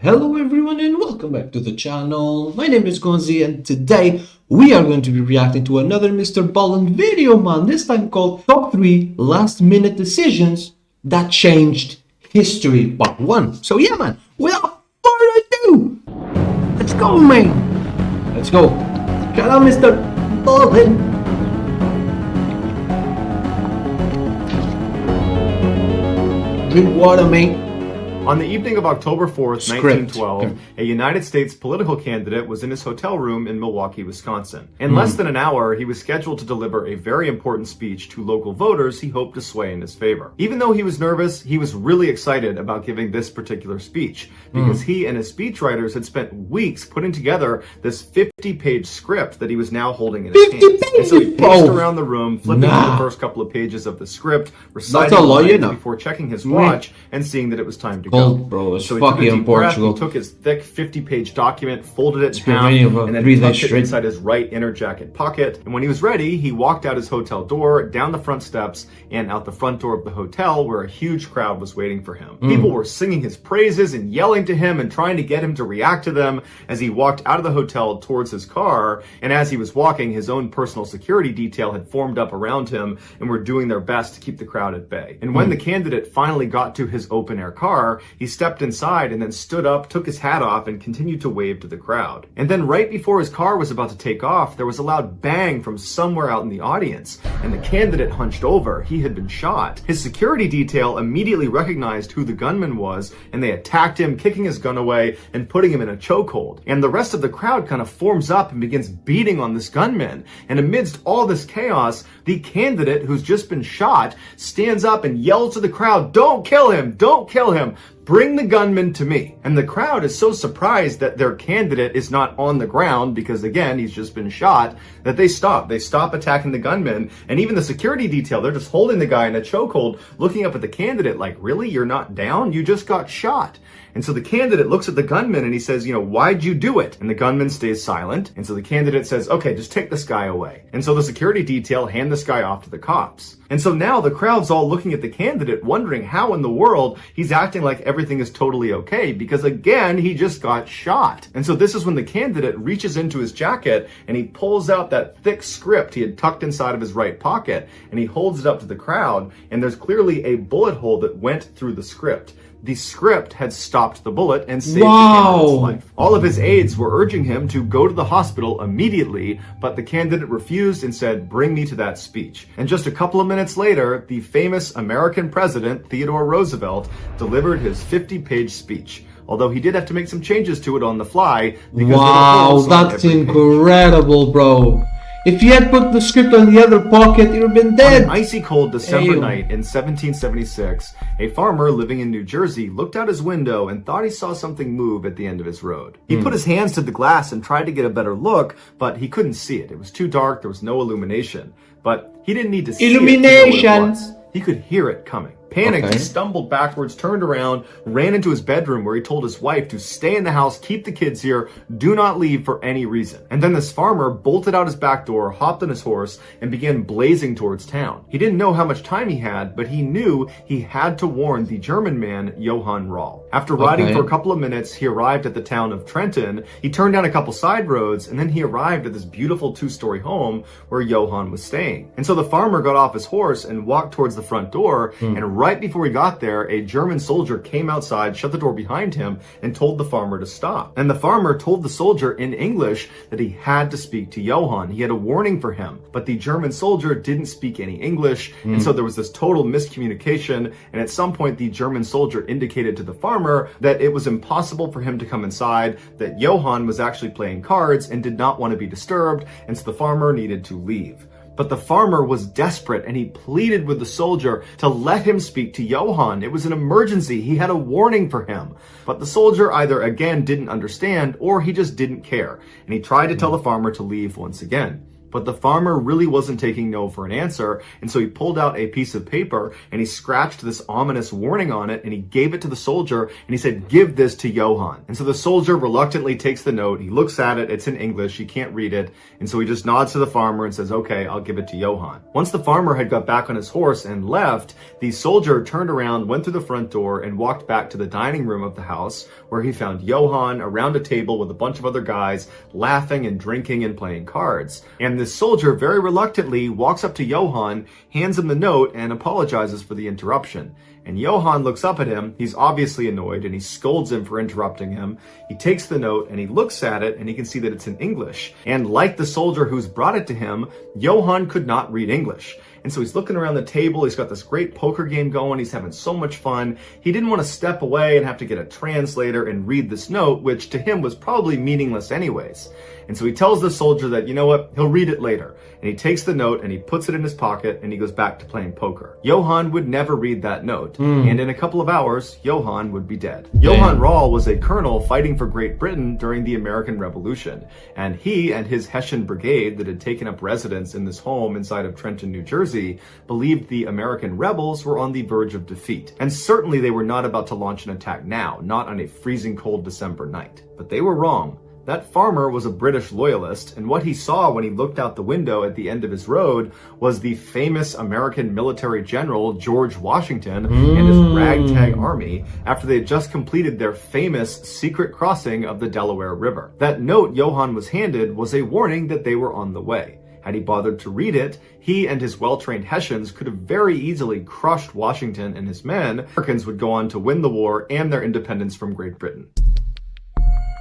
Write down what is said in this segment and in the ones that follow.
Hello everyone and welcome back to the channel. My name is Gonzii and today we are going to be reacting to another Mr. Ballen video, man. This time called Top 3 Last Minute Decisions That Changed History Part 1. So yeah, man, without further ado, let's go, man. Let's go. Shout out Mr. Ballen. Drink water, mate. On the evening of October 4th, Script. 1912, a United States political candidate was in his hotel room in Milwaukee, Wisconsin. In less than an hour, he was scheduled to deliver a very important speech to local voters he hoped to sway in his favor. Even though he was nervous, he was really excited about giving this particular speech because he and his speechwriters had spent weeks putting together this 50-page script that he was now holding in his hands. And so he paced around the room, flipping through the first couple of pages of the script, reciting lines before checking his watch and seeing that it was time to go. Bro, it's So fucking in Portugal. He took his thick 50-page document, folded it in half, and then tucked it inside his right inner jacket pocket. And when he was ready, he walked out his hotel door, down the front steps, and out the front door of the hotel where a huge crowd was waiting for him. People were singing his praises and yelling to him and trying to get him to react to them as he walked out of the hotel towards his car. And as he was walking, his own personal security detail had formed up around him and were doing their best to keep the crowd at bay. And when the candidate finally got to his open-air car, he stepped inside and then stood up, took his hat off, and continued to wave to the crowd. And then right before his car was about to take off, there was a loud bang from somewhere out in the audience, and the candidate hunched over. He had been shot. His security detail immediately recognized who the gunman was, and they attacked him, kicking his gun away and putting him in a chokehold. And the rest of the crowd kind of forms up and begins beating on this gunman. And amidst all this chaos, the candidate who's just been shot stands up and yells to the crowd, "Don't kill him! Don't kill him! Bring the gunman to me." And the crowd is so surprised that their candidate is not on the ground because, again, he's just been shot, that they stop. They stop attacking the gunman. And even the security detail, they're just holding the guy in a chokehold, looking up at the candidate like, "Really? You're not down? You just got shot." And so the candidate looks at the gunman and he says, "Why'd you do it?" And the gunman stays silent. And so the candidate says, "Okay, just take this guy away." And so the security detail hand this guy off to the cops. And so now the crowd's all looking at the candidate, wondering how in the world he's acting like everything is totally okay, because again, he just got shot. And so this is when the candidate reaches into his jacket and he pulls out that thick script he had tucked inside of his right pocket, and he holds it up to the crowd, and there's clearly a bullet hole that went through the script. The script had stopped the bullet and saved the candidate's life. All of his aides were urging him to go to the hospital immediately, but the candidate refused and said, "Bring me to that speech." And just a couple of minutes later, the famous American president, Theodore Roosevelt, delivered his 50-page speech. Although he did have to make some changes to it on the fly. Wow, that's incredible, bro. If you had put the script on the other pocket, you'd have been dead. On an icy cold December night in 1776, a farmer living in New Jersey looked out his window and thought he saw something move at the end of his road. He put his hands to the glass and tried to get a better look, but he couldn't see it. It was too dark, there was no illumination. But he didn't need to see it to know what it was. He could hear it coming. Panicked, he stumbled backwards, turned around, ran into his bedroom where he told his wife to stay in the house, keep the kids here, do not leave for any reason. And then this farmer bolted out his back door, hopped on his horse, and began blazing towards town. He didn't know how much time he had, but he knew he had to warn the German man, Johann Rall. After riding for a couple of minutes, he arrived at the town of Trenton. He turned down a couple side roads, and then he arrived at this beautiful two-story home where Johann was staying. And so the farmer got off his horse and walked towards the front door, and right before he got there, a German soldier came outside, shut the door behind him, and told the farmer to stop. And the farmer told the soldier in English that he had to speak to Johann. He had a warning for him, but the German soldier didn't speak any English, and so there was this total miscommunication, and at some point the German soldier indicated to the farmer that it was impossible for him to come inside, that Johann was actually playing cards and did not want to be disturbed, and so the farmer needed to leave. But the farmer was desperate and he pleaded with the soldier to let him speak to Johann. It was an emergency. He had a warning for him. But the soldier either again didn't understand or he just didn't care. And he tried to tell the farmer to leave once again. But the farmer really wasn't taking no for an answer, and so he pulled out a piece of paper and he scratched this ominous warning on it and he gave it to the soldier and he said, "Give this to Johann." And so the soldier reluctantly takes the note, he looks at it, it's in English, he can't read it, and so he just nods to the farmer and says, "Okay, I'll give it to Johann." Once the farmer had got back on his horse and left, the soldier turned around, went through the front door and walked back to the dining room of the house where he found Johann around a table with a bunch of other guys laughing and drinking and playing cards. And this soldier very reluctantly walks up to Johann, hands him the note, and apologizes for the interruption. And Johann looks up at him, he's obviously annoyed, and he scolds him for interrupting him. He takes the note and he looks at it and he can see that it's in English. And like the soldier who's brought it to him, Johann could not read English. And so he's looking around the table, he's got this great poker game going, he's having so much fun. He didn't want to step away and have to get a translator and read this note, which to him was probably meaningless anyways. And so he tells the soldier that, you know what, he'll read it later. And he takes the note and he puts it in his pocket and he goes back to playing poker. Johann would never read that note. And in a couple of hours, Johann would be dead. Johann Rall was a colonel fighting for Great Britain during the American Revolution. And he and his Hessian brigade that had taken up residence in this home inside of Trenton, New Jersey, believed the American rebels were on the verge of defeat. And certainly they were not about to launch an attack now, not on a freezing cold December night. But they were wrong. That farmer was a British loyalist, and what he saw when he looked out the window at the end of his road was the famous American military general George Washington and his ragtag army after they had just completed their famous secret crossing of the Delaware River. That note Johann was handed was a warning that they were on the way. Had he bothered to read it, he and his well-trained Hessians could have very easily crushed Washington and his men. Americans would go on to win the war and their independence from Great Britain.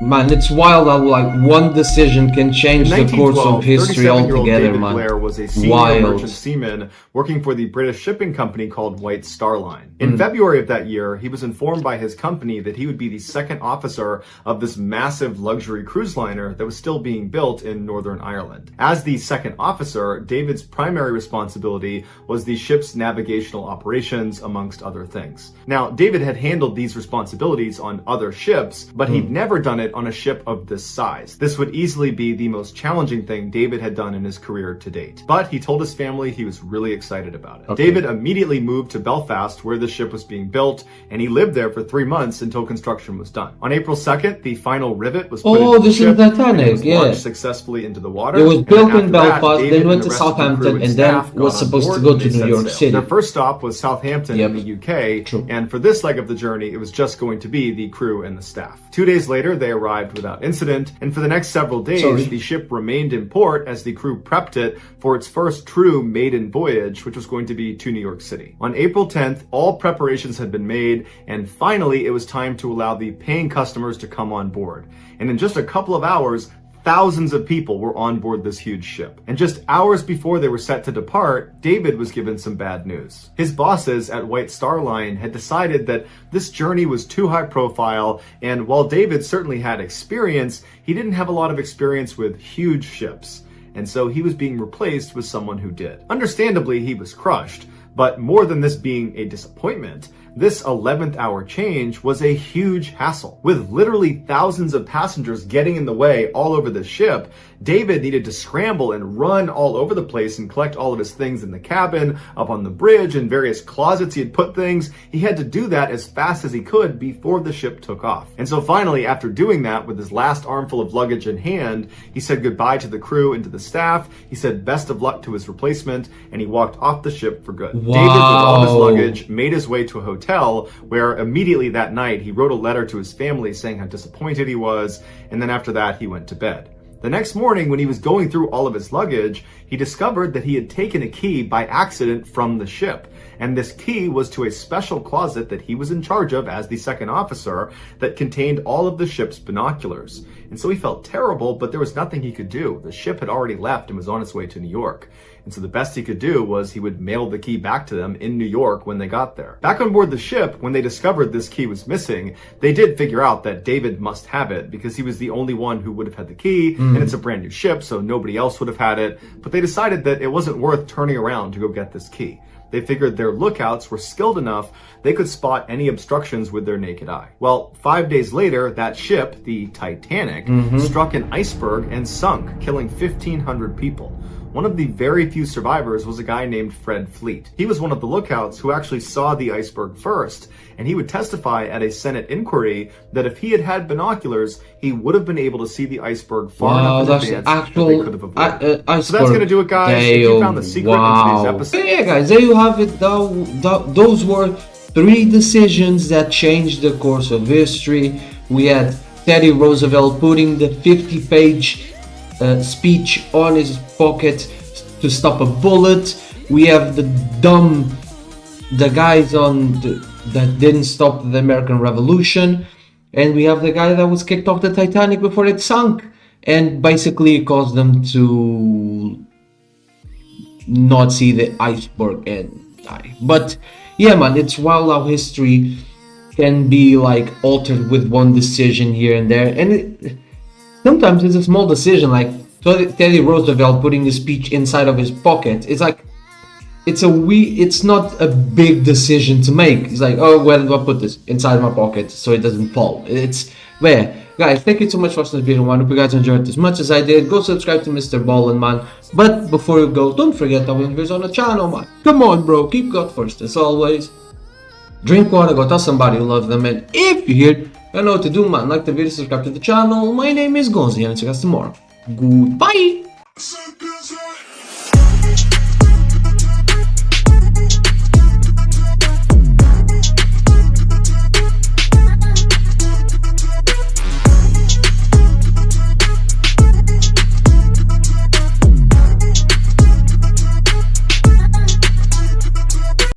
Man, it's wild how like one decision can change the course of history altogether, David man. Blair was a senior merchant seaman working for the British shipping company called White Star Line. In February of that year, he was informed by his company that he would be the second officer of this massive luxury cruise liner that was still being built in Northern Ireland. As the second officer, David's primary responsibility was the ship's navigational operations, amongst other things. Now, David had handled these responsibilities on other ships, but he'd never done it on a ship of this size. This would easily be the most challenging thing David had done in his career to date. But he told his family he was really excited about it. David immediately moved to Belfast, where the ship was being built, and he lived there for 3 months until construction was done. On April 2nd, the final rivet was put into the ship, and it was launched successfully into the water. It was built in Belfast, then went to Southampton, and then was supposed to go to New York City. Their first stop was Southampton in the UK, and for this leg of the journey, it was just going to be the crew and the staff. 2 days later, they arrived without incident, and for the next several days, the ship remained in port as the crew prepped it for its first true maiden voyage, which was going to be to New York City. On April 10th, all preparations had been made, and finally it was time to allow the paying customers to come on board. And in just a couple of hours, thousands of people were on board this huge ship. And just hours before they were set to depart, David was given some bad news. His bosses at White Star Line had decided that this journey was too high profile, and while David certainly had experience, he didn't have a lot of experience with huge ships. And so he was being replaced with someone who did. Understandably, he was crushed, but more than this being a disappointment, this 11th hour change was a huge hassle. With literally thousands of passengers getting in the way all over the ship, David needed to scramble and run all over the place and collect all of his things in the cabin, up on the bridge, in various closets he had put things. He had to do that as fast as he could before the ship took off. And so finally, after doing that with his last armful of luggage in hand, he said goodbye to the crew and to the staff. He said best of luck to his replacement, and he walked off the ship for good. Wow. David, with all his luggage, made his way to a hotel where immediately that night he wrote a letter to his family saying how disappointed he was, and then after that he went to bed. The next morning, when he was going through all of his luggage, he discovered that he had taken a key by accident from the ship. And this key was to a special closet that he was in charge of as the second officer that contained all of the ship's binoculars. And so he felt terrible, but there was nothing he could do. The ship had already left and was on its way to New York. And so the best he could do was he would mail the key back to them in New York when they got there. Back on board the ship, when they discovered this key was missing, they did figure out that David must have it because he was the only one who would have had the key, and it's a brand new ship, so nobody else would have had it. But they decided that it wasn't worth turning around to go get this key. They figured their lookouts were skilled enough they could spot any obstructions with their naked eye. Well, 5 days later, that ship, the Titanic, struck an iceberg and sunk, killing 1,500 people. one of the very few survivors was a guy named Fred Fleet. He was one of the lookouts who actually saw the iceberg first, and he would testify at a Senate inquiry that if he had had binoculars, he would have been able to see the iceberg far enough in advance that they could have avoided. So that's going to do it, guys. If you found the secret in today's episode... Yeah, guys, there you have it. Those were 3 decisions that changed the course of history. We had Teddy Roosevelt putting the 50-page speech on his pocket to stop a bullet. We have the guys that didn't stop the American Revolution, and we have the guy that was kicked off the Titanic before it sunk, and basically caused them to not see the iceberg and die. But yeah, man, it's wild how history can be like altered with one decision here and there, and sometimes it's a small decision, like Teddy Roosevelt putting his speech inside of his pocket. It's like it's not a big decision to make. It's like, oh, where do I put this? Inside my pocket so it doesn't fall. It's where. Guys, thank you so much for watching this video, man. Hope you guys enjoyed it as much as I did. Go subscribe to Mr. Ballen, man. But before you go, don't forget that we're on the channel, man. Come on, bro. Keep God first, as always. Drink water, go tell somebody you love them, and if you're here, you know what to do, man. Like the video, subscribe to the channel. My name is Gonzii, and I'll see you guys tomorrow. Goodbye!